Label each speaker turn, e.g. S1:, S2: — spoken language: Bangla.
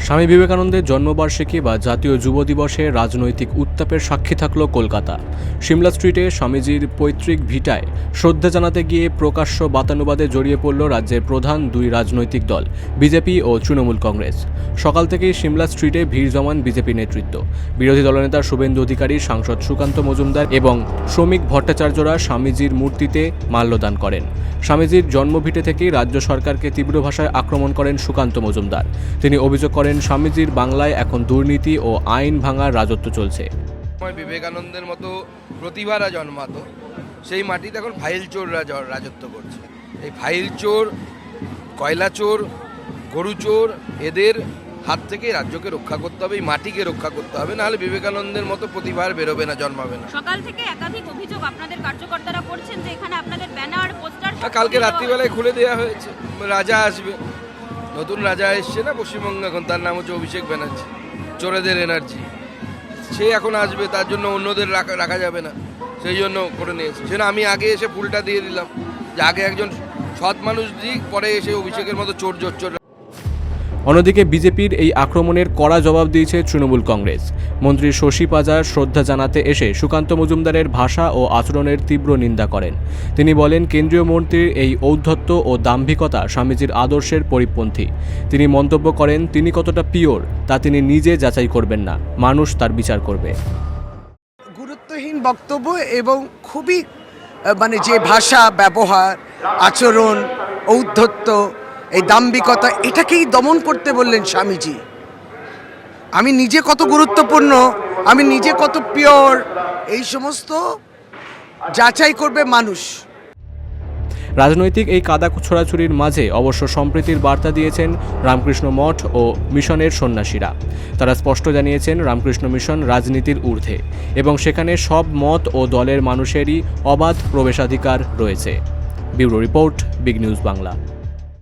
S1: স্বামী বিবেকানন্দের জন্মবার্ষিকী বা জাতীয় যুব দিবসে রাজনৈতিক উত্তাপের সাক্ষী থাকল কলকাতা। সিমলা স্ট্রিটে স্বামীজির পৈতৃক ভিটায় শ্রদ্ধা জানাতে গিয়ে প্রকাশ্য বাতানুবাদে জড়িয়ে পড়ল রাজ্যের প্রধান দুই রাজনৈতিক দল বিজেপি ও তৃণমূল কংগ্রেস। সকাল থেকেই সিমলা স্ট্রিটে ভিড় জমান বিজেপি নেতৃত্ব। বিরোধী দলনেতা শুভেন্দু অধিকারী, সাংসদ সুকান্ত মজুমদার এবং শ্রমিক ভট্টাচার্যরা স্বামীজির মূর্তিতে মাল্যদান করেন। স্বামীজির জন্মভিটে থেকেই রাজ্য সরকারকে তীব্র ভাষায় আক্রমণ করেন সুকান্ত মজুমদার। তিনি অভিযোগ করেন, স্বামীজির বাংলায় এখন দুর্নীতি ও আইন ভাঙার রাজত্ব চলছে।
S2: বিবেকানন্দের মতো প্রতিভারা জন্মাতো, সেই মাটিতে এখন ফাইল চোররা রাজত্ব করছে। এই ফাইল চোর, কয়লা চোর, গরু চোর, এদের হাত থেকে রাজ্যকে রক্ষা করতে হবে, এই মাটিকে রক্ষা করতে হবে, নাহলে বিবেকানন্দের মতো প্রতিভার বেরোবে না, জন্মাবে না।
S3: সকাল থেকে একাধিক অভিযোগ আপনাদের কার্যকর্তারা করছেন যে এখানে আপনাদের ব্যানার, পোস্টার
S2: কালকে রাত্রিবেলায় খুলে দেওয়া হয়েছে। রাজা আসবে, নতুন রাজা এসছে না পশ্চিমবঙ্গে, এখন তার নাম হচ্ছে অভিষেক ব্যানার্জি, চোরেদের এনার্জি। সে এখন আসবে, তার জন্য অন্যদের রাখা যাবে না, সেই জন্য করে নিয়েছে। সেজন্য আমি আগে এসে ফুলটা দিয়ে দিলাম, যে আগে একজন সৎ মানুষ দিক, পরে এসে অভিষেকের মতো চোর জোচ্চোর।
S1: অন্যদিকে বিজেপির এই আক্রমণের কড়া জবাব দিয়েছে তৃণমূল কংগ্রেস। মন্ত্রী শশী পাজার শ্রদ্ধা জানাতে এসে সুকান্ত মজুমদারের ভাষা ও আচরণের তীব্র নিন্দা করেন। তিনি বলেন, কেন্দ্রীয় মন্ত্রীর এই ঔদ্ধত্য ও দাম্ভিকতা স্বামীজির আদর্শের পরিপন্থী। তিনি মন্তব্য করেন, তিনি কতটা পিওর তা তিনি নিজে যাচাই করবেন না, মানুষ তার বিচার করবে।
S4: গুরুত্বহীন বক্তব্য এবং খুবই যে ভাষা ব্যবহার, আচরণ, ঔদ্ধত্য, এই দাম্ভিকতা, এটাকেই দমন করতে বললেন স্বামীজি। আমি নিজে কত গুরুত্বপূর্ণ, আমি নিজে কত পিওর, এই সমস্ত যাচাই করবে মানুষ।
S1: রাজনৈতিক এই কাদা ছোড়াছুরির মাঝে অবশ্য সম্প্রীতির বার্তা দিয়েছেন রামকৃষ্ণ মঠ ও মিশনের সন্ন্যাসীরা। তারা স্পষ্ট জানিয়েছেন, রামকৃষ্ণ মিশন রাজনীতির ঊর্ধ্বে এবং সেখানে সব মত ও দলের মানুষেরই অবাধ প্রবেশাধিকার রয়েছে। Bureau report, big news Bangla.